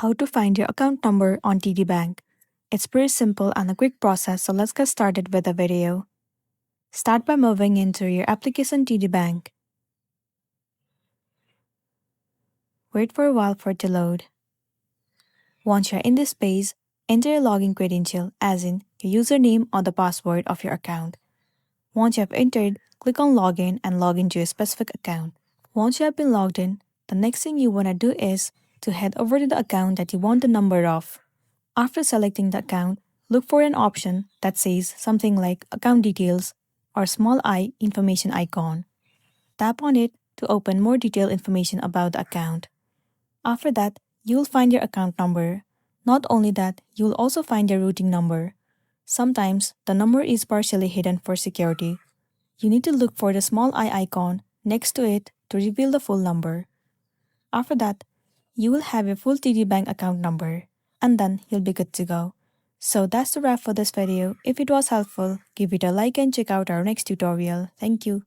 How to find your account number on TD Bank. It's pretty simple and a quick process, so let's get started with the video. Start by moving into your application TD Bank. Wait for a while for it to load. Once you're in this page, enter your login credential, as in your username or the password of your account. Once you have entered, click on Login and log into your specific account. Once you have been logged in, the next thing you want to do is to head over to the account that you want the number of. After selecting the account, look for an option that says something like Account Details or small I information icon. Tap on it to open more detailed information about the account. After that, you'll find your account number. Not only that, you'll also find your routing number. Sometimes, the number is partially hidden for security. You need to look for the small I icon next to it to reveal the full number. After that, you will have your full TD Bank account number, and then you'll be good to go. So that's the wrap for this video. If it was helpful, give it a like and check out our next tutorial. Thank you.